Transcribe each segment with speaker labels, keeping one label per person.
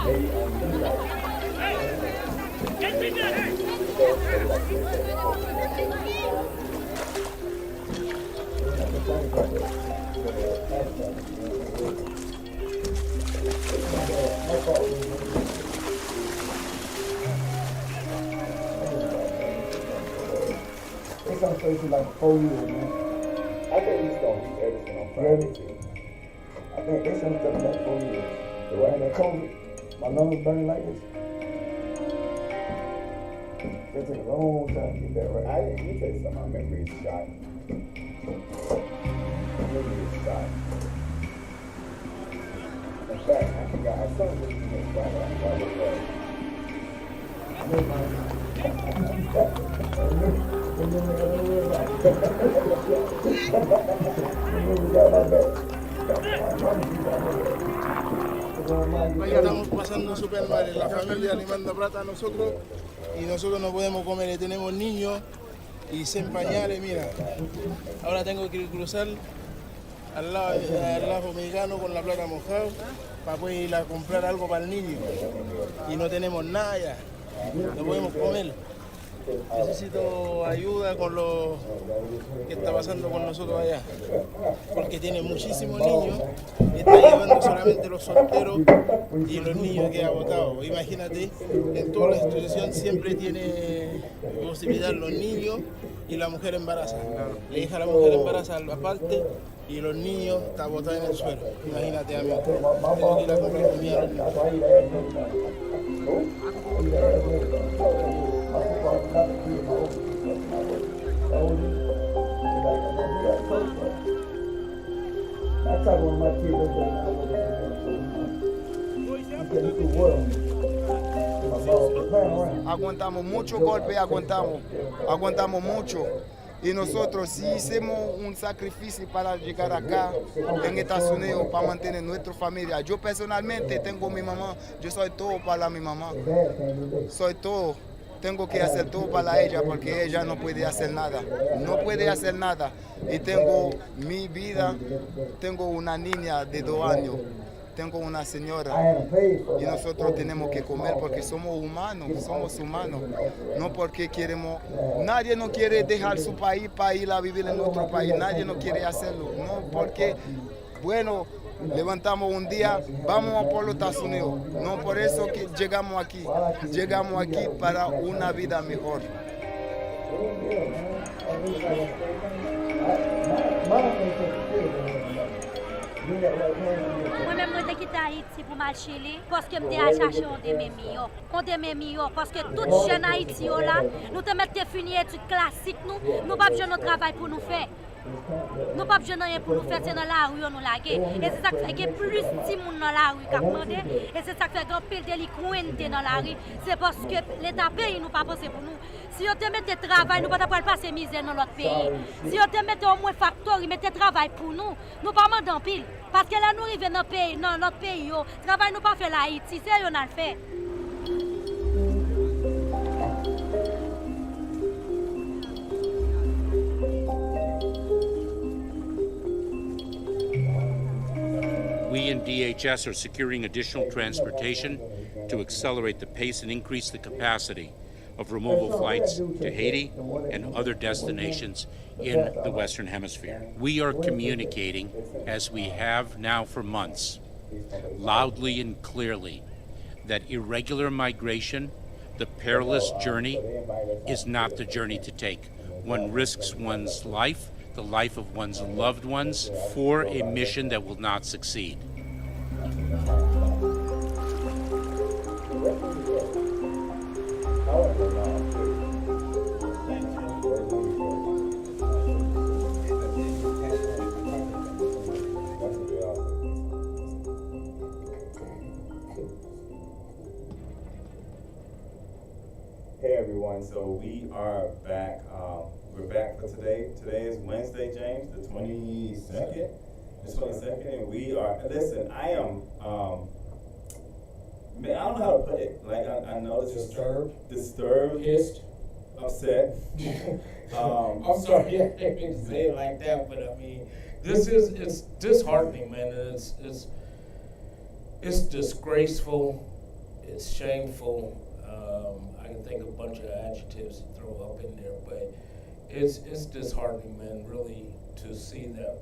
Speaker 1: It's gonna take you like 4 years, man.
Speaker 2: I think he's gonna be everything on Friday too.
Speaker 1: I think it's gonna take like 4 years. The way that COVID, my lungs burning like this. It took a long time to get that right.
Speaker 2: Let me tell you something, my memory is shot. My memory is shot. In fact, I forgot, I saw this in Friday, I forgot what it was.
Speaker 3: Oiga, estamos pasando súper mal, la familia le manda plata a nosotros y nosotros no podemos comer, tenemos niños y sin pañales, mira, ahora tengo que cruzar al lado mexicano con la plata mojada para poder ir a comprar algo para el niño y no tenemos nada ya, no podemos comer. Necesito ayuda con lo que está pasando con nosotros allá, porque tiene muchísimos niños, está llevando solamente los solteros y los niños que ha votado. Imagínate, en toda la institución siempre tiene posibilidad los niños y la mujer embarazada. Le deja a la mujer embarazada aparte y los niños están botados en el suelo. Imagínate, amigo, tengo que ir a comprar comida a los niños.
Speaker 4: Aguantamos mucho golpe, aguantamos mucho. Y nosotros sí hicimos un sacrificio para llegar acá en Estados Unidos para mantener nuestra familia. Yo personalmente tengo mi mamá, yo soy todo para mi mamá. Soy todo. Tengo que hacer todo para ella porque ella no puede hacer nada. No puede hacer nada. Y tengo mi vida, tengo una niña de 2 años. Tengo una señora y nosotros tenemos que comer porque somos humanos, no porque queremos, nadie no quiere dejar su país para ir a vivir en otro país, nadie no quiere hacerlo, no porque, bueno, levantamos un día, vamos por los Estados Unidos, no por eso que llegamos aquí para una vida mejor.
Speaker 5: Moi-même, je suis quitté Haïti pour marcher parce que je suis chercher on démémio, parce que tout jeune Haïti là, nous te mettons fini études classiques, nous pas besoin de travail pour nous faire. Nous pas besoin de rien pour nous faire, c'est dans la rue nous laguer. Et c'est ça qui fait qu'il y a plus de monde dans la rue qu'à demander. Et c'est ça qui fait qu'il y a pile délinquants dans la rue. C'est parce que l'État paye nous pas penser pour nous. Si on te mette travail, nous ne pouvons pas passer misère dans notre pays. Si on te mette au moins factory, mettez travail pour nous, nous pas mandons pile. Parce que là, nous arrivons dans notre pays, travail nous pas fait la Haïti, c'est on a le fait.
Speaker 6: We in DHS are securing additional transportation to accelerate the pace and increase the capacity of removal flights to Haiti and other destinations in the Western Hemisphere. We are communicating, as we have now for months, loudly and clearly, that irregular migration, the perilous journey, is not the journey to take. One risks one's life, the life of one's loved ones, for a mission that will not succeed.
Speaker 2: Hey everyone, so we are back. We're back for today. Today is Wednesday, James, the 22nd. The 22nd, and we are, listen, I am, man, I don't know how to put it. Like, I know it's disturbed,
Speaker 7: pissed,
Speaker 2: upset.
Speaker 7: I'm sorry, I didn't say it like that, but I mean, it's disheartening, man. It's disgraceful. it's shameful. I can think of a bunch of adjectives to throw up in there, but it's disheartening, man, really, to see that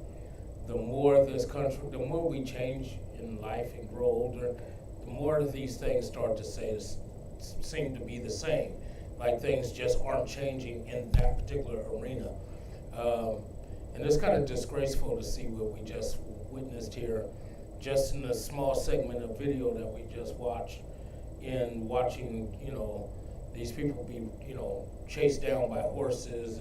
Speaker 7: the more this country, the more we change in life and grow older, the more these things start to seem to be the same. Like things just aren't changing in that particular arena. And it's kind of disgraceful to see what we just witnessed here, just in a small segment of video that we just watched, in watching, these people be, chased down by horses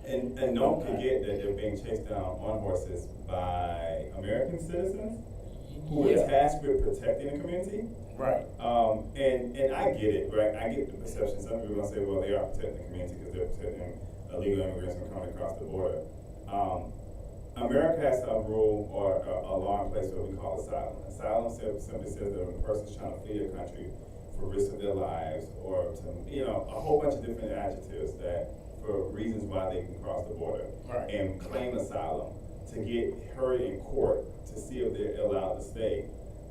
Speaker 2: and don't forget that they're being chased down on horses by American citizens who are tasked with protecting the community.
Speaker 7: Right.
Speaker 2: And I get it, right? I get the perception. Some people are going to say, well, they are protecting the community because they're protecting illegal immigrants from coming across the border. America has a rule or a law in place what we call asylum. Asylum simply says that when a person's trying to flee their country for risk of their lives or to, a whole bunch of different adjectives that for reasons why they can cross the border and claim asylum to get heard in court to see if they're allowed to stay.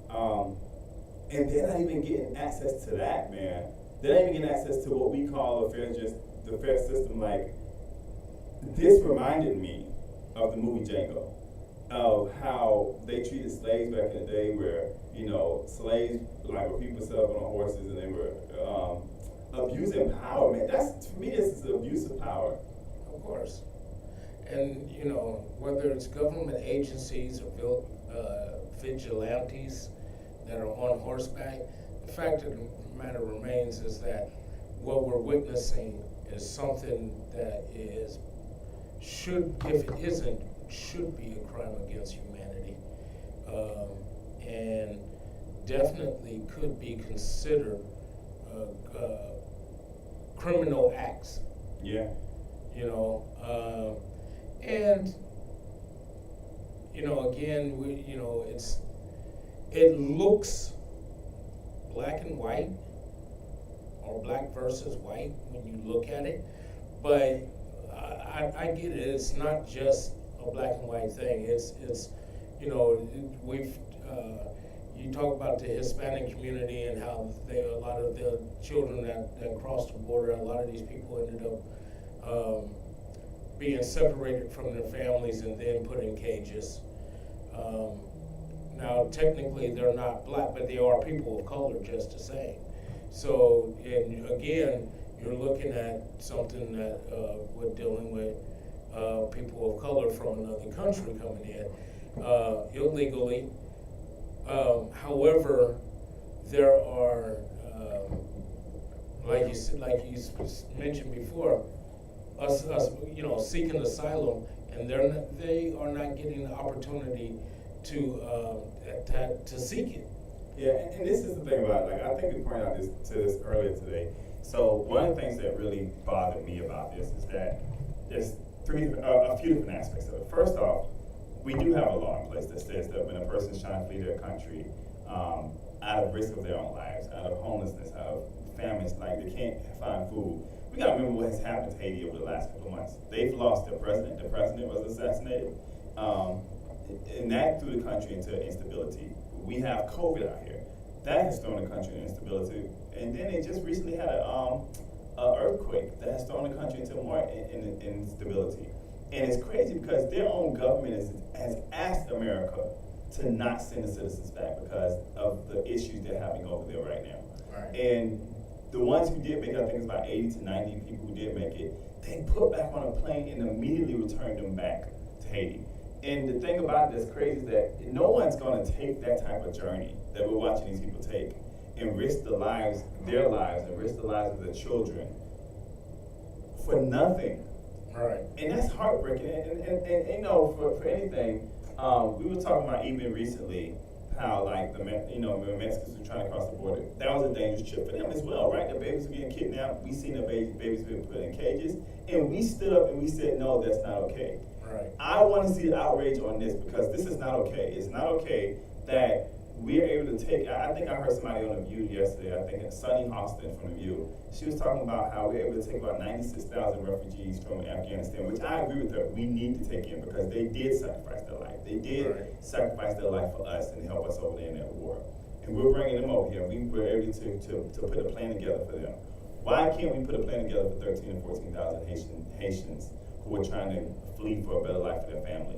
Speaker 2: And they're not even getting access to that, man. They're not even getting access to what we call the fair system. Like, this reminded me of the movie Django, of how they treated slaves back in the day where, slaves, like where people set up on horses and they were abusing power, man. To me, this is abuse of power.
Speaker 7: Of course. And, whether it's government agencies or vigilantes that are on horseback, the fact of the matter remains is that what we're witnessing is something that should be a crime against humanity, and definitely could be considered criminal acts.
Speaker 2: Yeah.
Speaker 7: And again, it looks black and white, or black versus white when you look at it, but I get it. It's not just a black and white thing. It's you talk about the Hispanic community and how a lot of the children that crossed the border, a lot of these people ended up being separated from their families and then put in cages. Now, technically, they're not black, but they are people of color just the same. So, and again, you're looking at something that we're dealing with people of color from another country coming in illegally. However, there are, like you mentioned before, us seeking asylum, and they are not getting the opportunity to seek it.
Speaker 2: Yeah, and this is the thing about it. Like, I think we pointed out this earlier today. So one of the things that really bothered me about this is that there's a few different aspects of it. First off, we do have a law in place that says that when a person's trying to flee their country out of risk of their own lives, out of homelessness, out of famines, like they can't find food. We gotta remember what has happened to Haiti over the last couple of months. They've lost their president. The president was assassinated. And that threw the country into instability. We have COVID out here. That has thrown the country into instability. And then they just recently had an earthquake that has thrown the country into more instability. And it's crazy because their own government has asked America to not send the citizens back because of the issues they're having over there right now.
Speaker 7: Right.
Speaker 2: And the ones who did make it, I think it's about 80 to 90 people who did make it, they put back on a plane and immediately returned them back to Haiti. And the thing about it that's crazy is that no one's going to take that type of journey that we're watching these people take and risk their lives, and risk the lives of their children for nothing.
Speaker 7: Right.
Speaker 2: And that's heartbreaking. And for anything, we were talking about even recently how, like, when Mexicans were trying to cross the border, that was a dangerous trip for them as well, right? The babies were getting kidnapped. We seen the babies being put in cages, and we stood up and we said, no, that's not okay.
Speaker 7: Right.
Speaker 2: I want to see the outrage on this because this is not okay. It's not okay that we're able to take, I think I heard somebody on The View yesterday, I think it's Sunny Hostin from The View. She was talking about how we're able to take about 96,000 refugees from Afghanistan, which I agree with her. We need to take in because they did sacrifice their life. They did sacrifice their life for us and help us over there in that war. and we're bringing them over here. We're able to put a plan together for them. Why can't we put a plan together for 13 and 14,000 Haitians who are trying to flee for a better life for their family?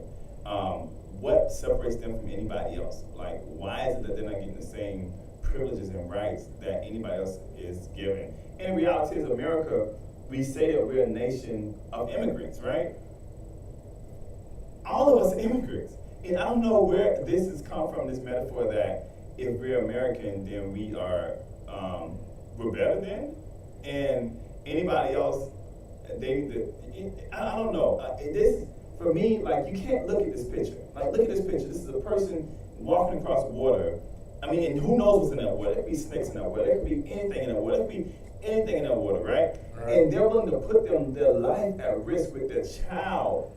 Speaker 2: What separates them from anybody else? Like, why is it that they're not getting the same privileges and rights that anybody else is given? And the reality is, America, we say that we're a nation of immigrants, right? All of us are immigrants. And I don't know where this has come from, this metaphor that if we're American, then we are, we're better than. And anybody else, I don't know. This, for me, like, you can't look at this picture. Like, look at this picture. This is a person walking across water. I mean, and who knows what's in that water? There could be snakes in that water. There could be anything in that water. There could be anything in that water, right? And they're willing to put their life at risk with their child.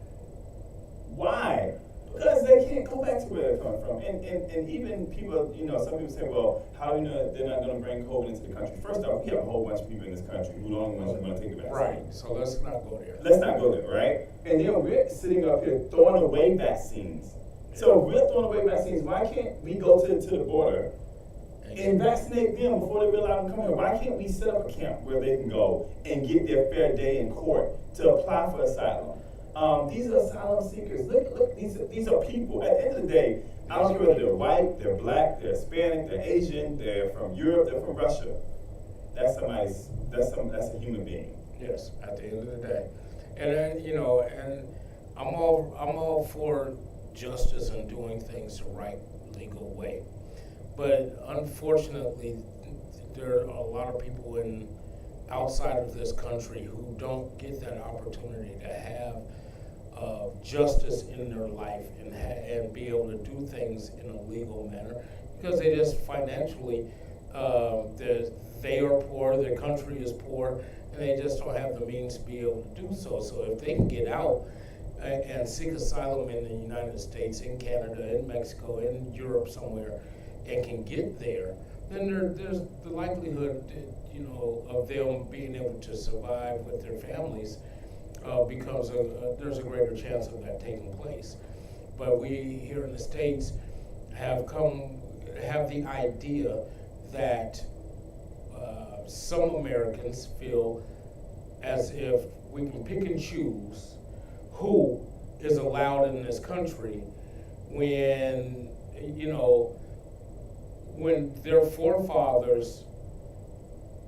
Speaker 2: Why? Because they can't go back to where they're coming from. And even people, some people say, well, how do you know they're not going to bring COVID into the country? First off, we have a whole bunch of people in this country who don't even want to take the vaccine.
Speaker 7: Right, so let's not go there.
Speaker 2: Let's not go there, right? And then we're sitting up here throwing away vaccines. So if we're throwing away vaccines, why can't we go to the border and vaccinate them before they realize them come here? Why can't we set up a camp where they can go and get their fair day in court to apply for asylum? These are asylum seekers. Look, these are people. At the end of the day, I don't care whether they're white, they're black, they're Hispanic, they're Asian, they're from Europe, they're from Russia. That's a human being.
Speaker 7: Yes, at the end of the day. And then, and I'm all for justice and doing things the right legal way. But unfortunately, there are a lot of people outside of this country who don't get that opportunity to have justice in their life and be able to do things in a legal manner because they just financially, they are poor, their country is poor, and they just don't have the means to be able to do so. So if they can get out and seek asylum in the United States, in Canada, in Mexico, in Europe somewhere, and can get there, then there's the likelihood, of them being able to survive with their families becomes there's a greater chance of that taking place. But we here in the States have the idea that some Americans feel as if we can pick and choose who is allowed in this country when their forefathers,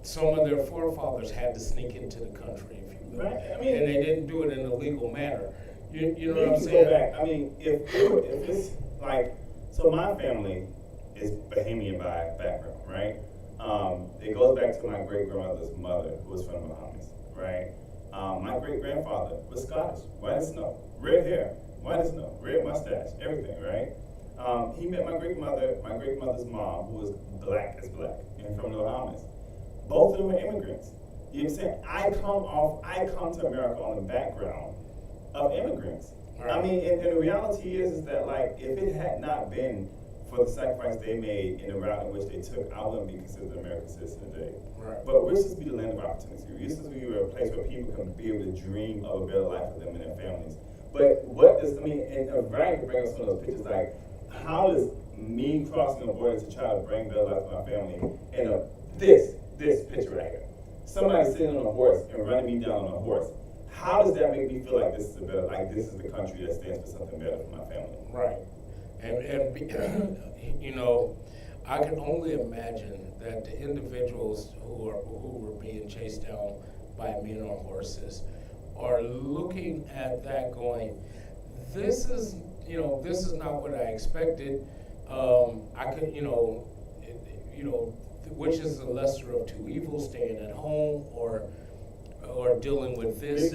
Speaker 7: some of their forefathers had to sneak into the country, if you will. Right. And they didn't do it in a legal manner. You know what I'm saying?
Speaker 2: Go back. If it's like, so my family is Bahamian by background, right? It goes back to my great-grandmother's mother, who was from the Bahamas, right? My great-grandfather was Scottish, white as snow, red hair, white as snow, red mustache, everything, right? He met my great-mother's mom, who was black as black, and from the Bahamas. Both of them were immigrants. You know what I'm saying? I come to America on the background of immigrants. Right. And the reality is that, like, if it had not been for the sacrifice they made in the route in which they took, I wouldn't be considered an American citizen today. Right. But we're supposed to be the land of opportunity. We're supposed to be a place where people can be able to dream of a better life for them and their families. But and Brian can bring us some of those pictures, like, how does me crossing the border to try to bring better life to my family, and this picture right here, somebody sitting on a horse and running me down on a horse, how does that make me feel like this is the country that stands for something better for my family?
Speaker 7: Right. And I can only imagine that the individuals who were being chased down by men on horses are looking at that going, this is not what I expected. I could, which is the lesser of two evils, staying at home or dealing with this,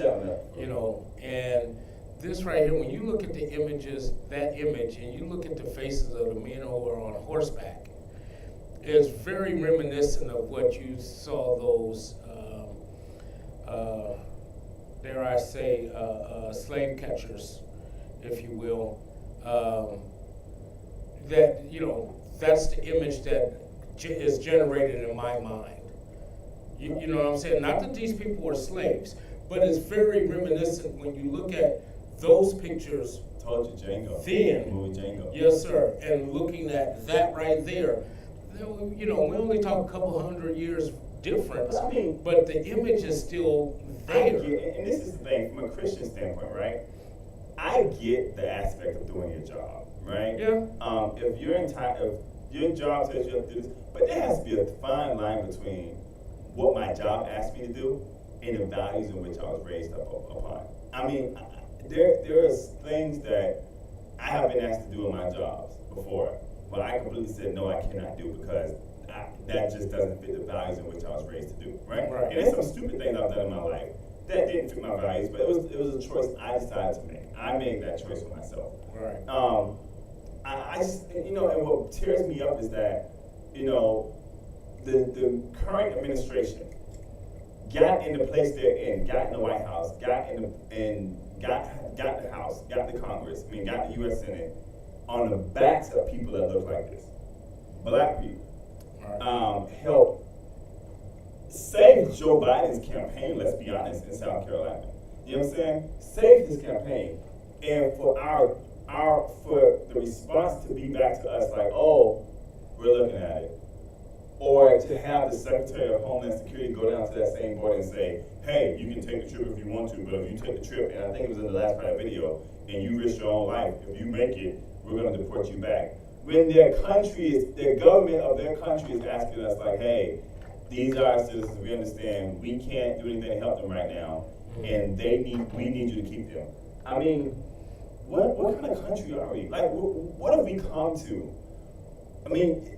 Speaker 7: and this right here, when you look at the images, that image, and you look at the faces of the men who are on horseback, it's very reminiscent of what you saw those, dare I say, slave catchers, if you will. That's the image that is generated in my mind. You know what I'm saying? Not that these people were slaves, but it's very reminiscent when you look at those pictures.
Speaker 2: Told you, Django.
Speaker 7: Then,
Speaker 2: movie Django.
Speaker 7: Yes, sir. And looking at that right there, you know, we only talk a couple hundred years difference,
Speaker 2: I mean,
Speaker 7: but the image is still there.
Speaker 2: And this is the thing, from a Christian standpoint, right? I get the aspect of doing your job, right?
Speaker 7: Yeah.
Speaker 2: If your job says you have to do this, but there has to be a fine line between what my job asked me to do and the values in which I was raised upon. I mean, there are things that I have been asked to do in my jobs before, but I completely said, no, I cannot do because that just doesn't fit the values in which I was raised to do, right?
Speaker 7: Right.
Speaker 2: And there's some stupid things I've done in my life that didn't fit my values, but it was a choice I decided to make. I made that choice for myself.
Speaker 7: Right.
Speaker 2: I just, you know, and what tears me up is that, you know, the current administration got in the place they're in, got in the White House, got the House, got the Congress, got the U.S. Senate on the backs of people that look like this, black people. Help save Joe Biden's campaign, let's be honest, in South Carolina. You know what I'm saying? Save his campaign. And for for the response to be back to us like, oh, we're looking at it. Or to have the Secretary of Homeland Security go down to that same board and say, hey, you can take the trip if you want to, but if you take the trip, and I think it was in the last part of the video, and you risk your own life, if you make it, we're going to deport you back. When their government of their country is asking us like, hey, these are our citizens, we understand, we can't do anything to help them right now, and we need you to keep them. I mean, what kind of country are we? Like, what have we come to? I mean,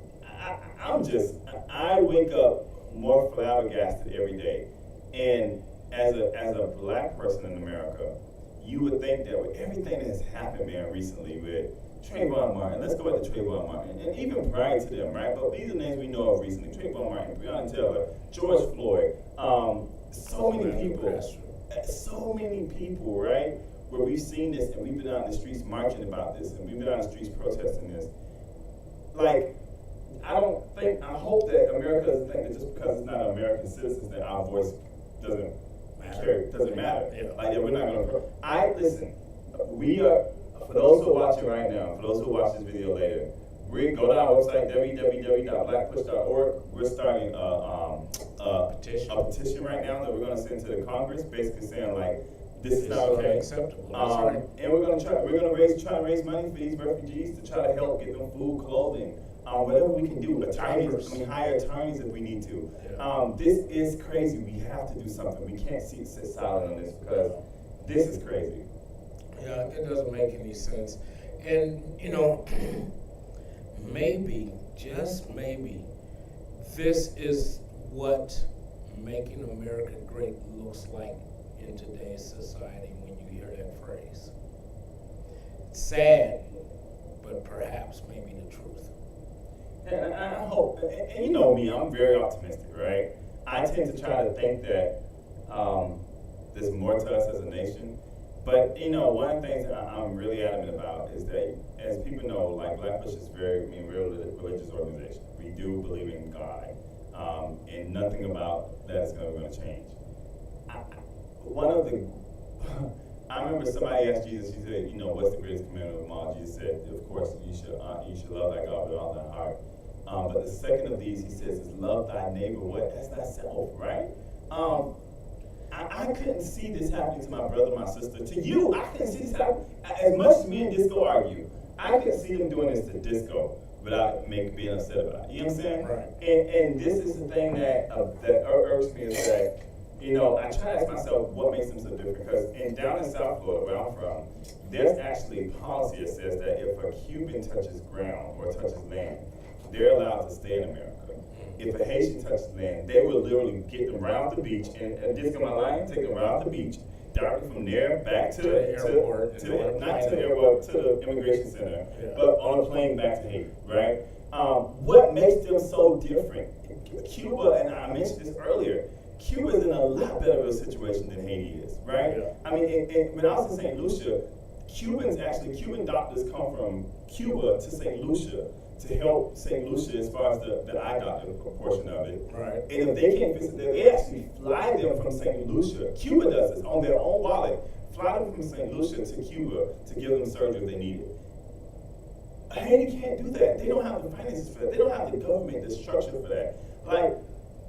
Speaker 2: I wake up more flabbergasted every day. And as a black person in America, you would think that with everything that has happened, man, recently with Trayvon Martin, let's go back to Trayvon Martin, and even prior to them, right? But these are names we know of recently: Trayvon Martin, Breonna Taylor, George Floyd, so many people, right? Where we've seen this and we've been out in the streets marching about this, and we've been out in the streets protesting this. Like, I hope that America doesn't think that just because it's not American citizens that our voice doesn't matter.
Speaker 7: Yeah.
Speaker 2: Like, that we're not gonna. Listen, we are. For those who are watching right now, for those who watch this video later, we go to our website, www.blackpush.org. We're starting a petition right now that we're going to send to the Congress, basically saying like, this is not okay.
Speaker 7: Acceptable.
Speaker 2: And we're going to try to raise money for these refugees to try to help get them food, clothing, whatever we can do. Hire attorneys if we need to.
Speaker 7: Yeah.
Speaker 2: This is crazy. We have to do something. We can't sit silent on this because this is crazy.
Speaker 7: Yeah, it doesn't make any sense. And, you know, maybe, just maybe, this is what making America great looks like in today's society when you hear that phrase. It's sad, but perhaps maybe the truth.
Speaker 2: And I hope, and you know me, I'm very optimistic, right? I tend to try to think that there's more to us as a nation. But, you know, one of the things that I'm really adamant about is that, as people know, like, Black Push is real religious organization. We do believe in God, and nothing about that is going to change. I remember somebody asked Jesus, she said, you know, what's the greatest commandment of them all? Jesus said, of course, you should love thy God with all thy heart. But the second of these, he says, is love thy neighbor. What? That's thyself, right? I couldn't see this happening to my brother, my sister. To you, I couldn't see this happening. As much as me and Disco argue, I could see them doing this to Disco without being upset about it. You know what I'm saying?
Speaker 7: Right.
Speaker 2: And this is the thing that irks me is that, you know, I try to ask myself what makes them so different. Because down in South Florida, where I'm from, there's actually a policy that says that if a Cuban touches ground or touches land, they're allowed to stay in America. If a Haitian touches land, they will literally get them right off the beach, and just come online, take them right off the beach, directly from there back to the airport, not to the airport, to the immigration center, but on a plane back to Haiti, right? What makes them so different? Cuba, and I mentioned this earlier, Cuba is in a lot better of a situation than Haiti is, right? Yeah. I mean, when I was in St. Lucia, Cuban doctors come from Cuba to St. Lucia to help St. Lucia as far as the eye doctor portion of it. Right. And if they can't visit them, they actually fly them from St. Lucia. Cuba does this on their own wallet. Fly them from St. Lucia to Cuba to give them surgery if they need it. Haiti can't do that. They don't have the finances for that. They don't have the the government that's structured for that. Like,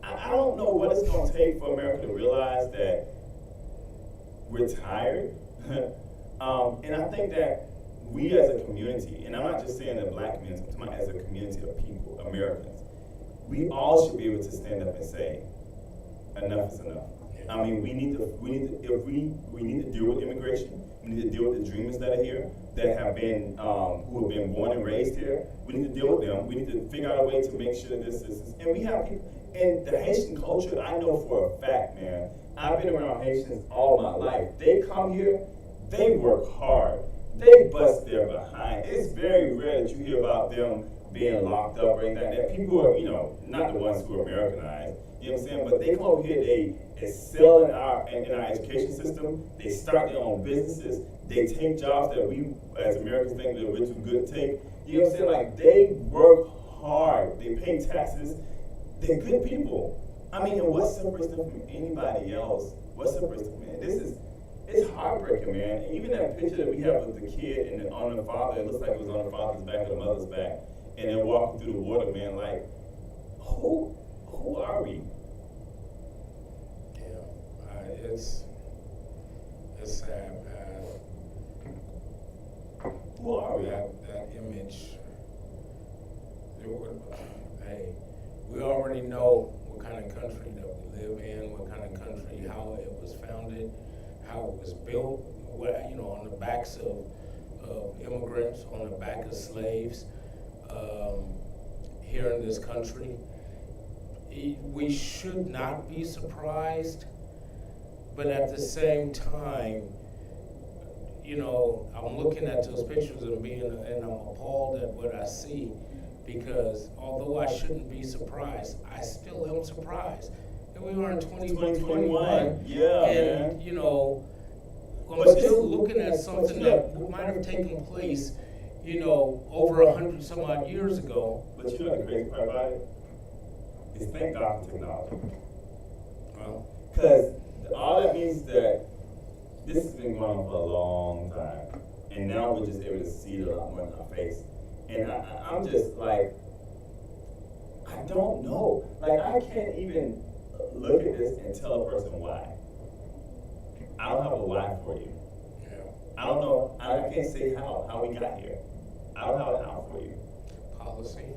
Speaker 2: I don't know what it's going to take for America to realize that we're tired. And I think that we as a community, and I'm not just saying the black community, I'm talking about as a community of people, Americans, we all should be able to stand up and say, enough is enough. I mean, we need to deal with immigration. We need to deal with the dreamers that are here, that have been, who have been born and raised here. We need to deal with them. We need to figure out a way to make sure that this is, and we have people, and the Haitian culture, I know for a fact, man, I've been around Haitians all my life. They come here, they work hard. They bust their behind. It's very rare that you hear about them being locked up or anything like that. People are, not the ones who are Americanized, you know what I'm saying? But they come over here, they excel in our education system. They start their own businesses. They take jobs that we as Americans think that we're too good to take. You know what I'm saying? Like, they work hard. They pay taxes. They're good people. I mean, and what separates them from anybody else? What separates them, man? It's heartbreaking, man. Even that picture that we have with the kid and on the father, it looks like it was on the father's back or the mother's back, and then walking through the water, man. Like, who are we?
Speaker 7: Yeah, it's sad, man.
Speaker 2: Who are we?
Speaker 7: That image. Hey, we already know what kind of country that we live in, what kind of country, how it was founded, how it was built, on the backs of immigrants, on the back of slaves here in this country. We should not be surprised, but at the same time, I'm looking at those pictures and I'm appalled at what I see, because although I shouldn't be surprised, I still am surprised. And we are in 2021.
Speaker 2: Yeah,
Speaker 7: and,
Speaker 2: man.
Speaker 7: I'm still looking at something that might have taken place, over 100 some odd years ago.
Speaker 2: But the crazy part about it is, thank God for technology.
Speaker 7: Well,
Speaker 2: because all that means is that this has been going on for a long time, and now we're just able to see it a lot more in our face. And I'm just like, I don't know. Like, I can't even look at this and tell a person why. I don't have a why for you.
Speaker 7: yeah.
Speaker 2: I don't know. I can't say how we got here. I don't have a how for you.
Speaker 7: Policy,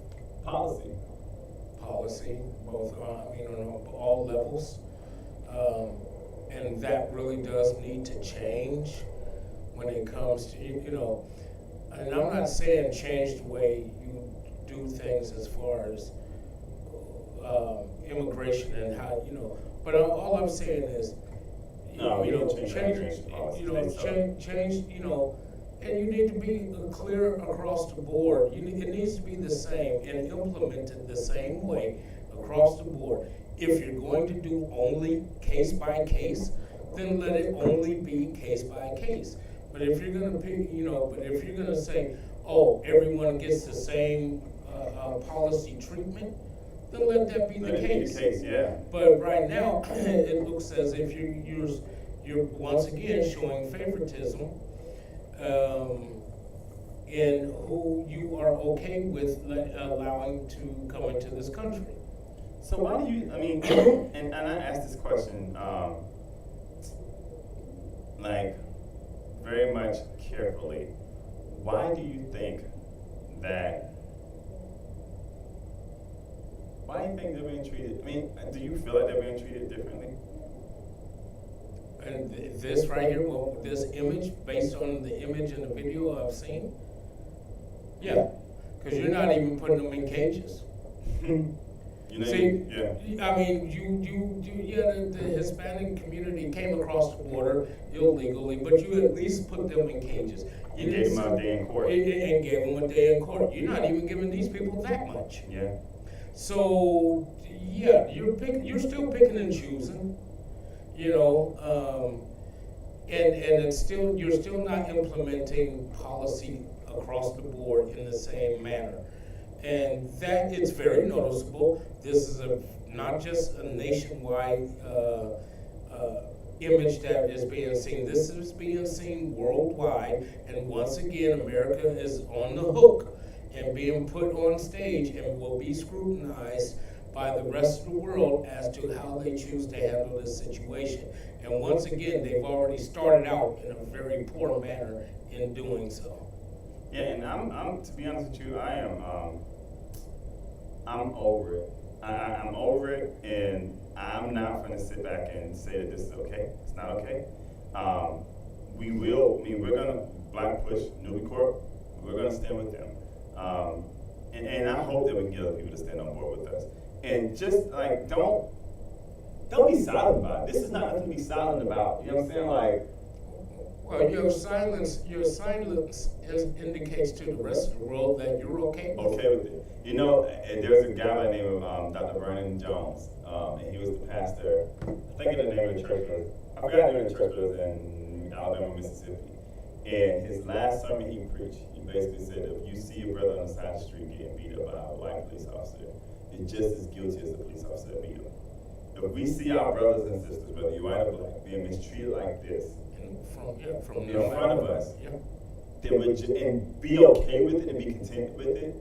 Speaker 7: both, on all levels. And that really does need to change when it comes to, and I'm not saying change the way you do things as far as immigration and how, but all I'm saying is, change, and you need to be clear across the board. It needs to be the same and implemented the same way across the board. If you're going to do only case by case, then let it only be case by case. But if you're going to say, oh, everyone gets the same policy treatment, then let that be the case.
Speaker 2: Yeah.
Speaker 7: But right now, it looks as if you're once again showing favoritism in who you are okay with allowing to come into this country.
Speaker 2: So why do you, and I asked this question, very much carefully. Why do you think they're being treated, do you feel like they're being treated differently?
Speaker 7: And this right here, this image, based on the image and the video I've seen, yeah, because you're not even putting them in cages. The Hispanic community came across the border illegally, but you at least put them in cages.
Speaker 2: You gave them a day in court.
Speaker 7: And gave them a day in court. You're not even giving these people that much.
Speaker 2: Yeah.
Speaker 7: So, yeah, you're still picking and choosing, and it's still, you're still not implementing policy across the board in the same manner. And that is very noticeable. This is not just a nationwide image that is being seen. This is being seen worldwide. And once again, America is on the hook. and being put on stage and will be scrutinized by the rest of the world as to how they choose to handle this situation. And once again, they've already started out in a very poor manner in doing so.
Speaker 2: Yeah, and I'm to be honest with you, I'm over it. I'm over it, and I'm not going to sit back and say that this is okay. It's not okay. We're going to Black Push, Newbie Corp. We're going to stand with them. And I hope that we can get other people to stand on board with us. And just like, don't be silent about it. This is not nothing to be silent about. You know what I'm saying? Like,
Speaker 7: well, your silence indicates to the rest of the world that you're okay with it.
Speaker 2: Okay with it. You know, there's a guy by the name of Dr. Vernon Jones, and he was the pastor. I think the name of the church was, I forgot the name of the church was in Alabama, Mississippi. And his last sermon he preached, he basically said, if you see a brother on the side of the street getting beat up by a white police officer, you're just as guilty as the police officer that beat him. If we see our brothers and sisters, whether you're white or black, being mistreated like this,
Speaker 7: from
Speaker 2: in front of us,
Speaker 7: yeah.
Speaker 2: then and be okay with it and be content with it,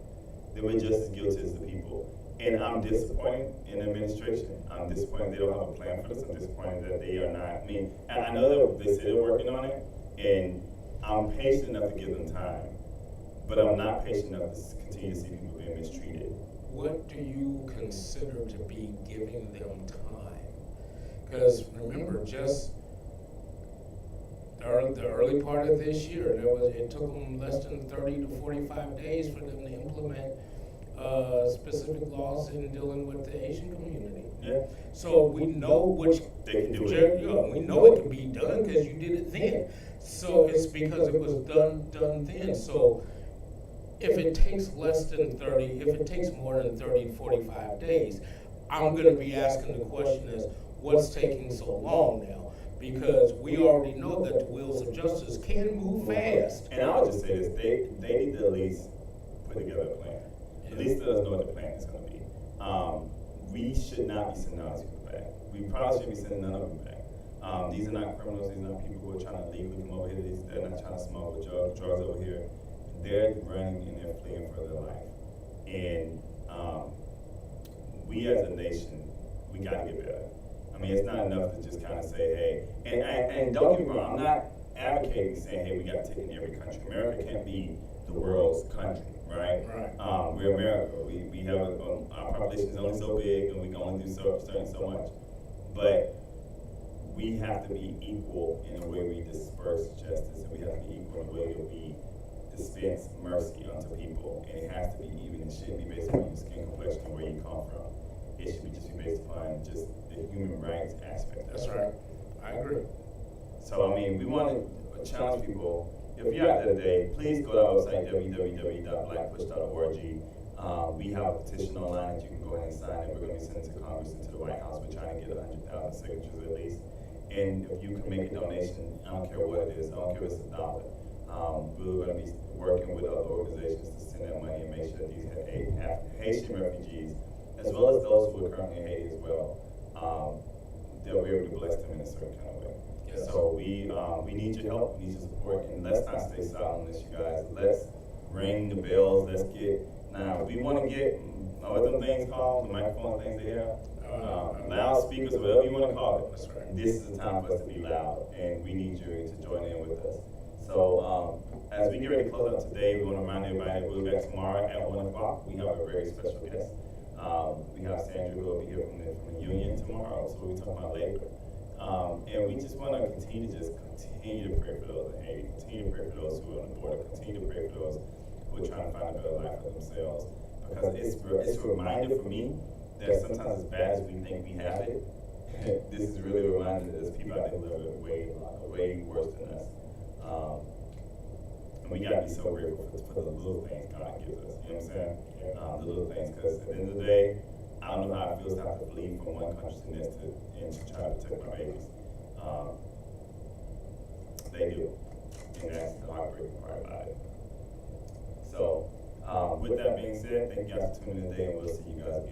Speaker 2: then we're just as guilty as the people. And I'm disappointed in the administration. I'm disappointed they don't have a plan for this. I'm disappointed that they are not. I mean, and I know that they say they're working on it, and I'm patient enough to give them time, but I'm not patient enough to continue to see people being mistreated.
Speaker 7: What do you consider to be giving them time? Because remember, just the early part of this year, it took them less than 30 to 45 days for them to implement specific laws in dealing with the Asian community.
Speaker 2: Yeah.
Speaker 7: So we know which
Speaker 2: they can do it.
Speaker 7: We know it can be done because you did it then. So it's because it was done then. So if it takes less than 30, if it takes more than 30 to 45 days, I'm going to be asking the question is, what's taking so long now? Because we already know that the wheels of justice can move fast.
Speaker 2: And I'll just say this, they need to at least put together a plan. At least let us know what the plan is going to be. We should not be sending all these people back. We probably shouldn't be sending none of them back. These are not criminals. These are not people who are trying to legally come over here. They're not trying to smuggle drugs over here. They're running and they're fleeing for their life. And we as a nation, we got to get better. I mean, it's not enough to just kind of say, hey, and don't get me wrong, I'm not advocating saying, hey, we got to take in every country. America can't be the world's country, right? We're America. We have our population is only so big, and we can only do so much. But we have to be equal in the way we disperse justice, and we have to be equal in the way that we dispense mercy unto people. And it has to be even. It shouldn't be based on your skin complexion or where you come from. It should be based upon just the human rights aspect.
Speaker 7: That's right. I agree.
Speaker 2: So, I mean, we want to challenge people. If you're out there today, please go to our website, www.blackpush.org. We have a petition online that you can go ahead and sign, and we're going to be sending it to Congress and to the White House. We're trying to get 100,000 signatures at least. And if you can make a donation, I don't care what it is, I don't care if it's $1. We're going to be working with other organizations to send that money and make sure that these Haitian refugees, as well as those who are currently in Haiti as well, that we're able to bless them in a certain kind of way. Yes. So we need your help, we need your support, and let's not stay silent on this, you guys. Let's ring the bells, let's get, now we want to get, what them things called, the microphone things they have, loudspeakers, whatever you want to call it. That's right. This is the time for us to be loud, and we need you to join in with us. So as we get ready to close out today, we want to remind everybody that we'll be back tomorrow at 1 o'clock. We have a very special guest. We have Sandra who will be here from the union tomorrow, so we'll be talking about labor. And we just want to continue to pray for those in Haiti, continue to pray for those who are on the border, continue to pray for those who are trying to find a better life for themselves. Because it's a reminder for me that sometimes as bad as we think we have it, this is really a reminder that there's people out there who live it way worse than us. And we gotta be so grateful for the little things God gives us, you know what I'm saying? The little things, because at the end of the day, I don't know how it feels to have to flee from one country to the next and to try to protect my babies. They do, and that's the heartbreaking part about it. So, with that being said, thank you guys for tuning in today, and we'll see you guys again.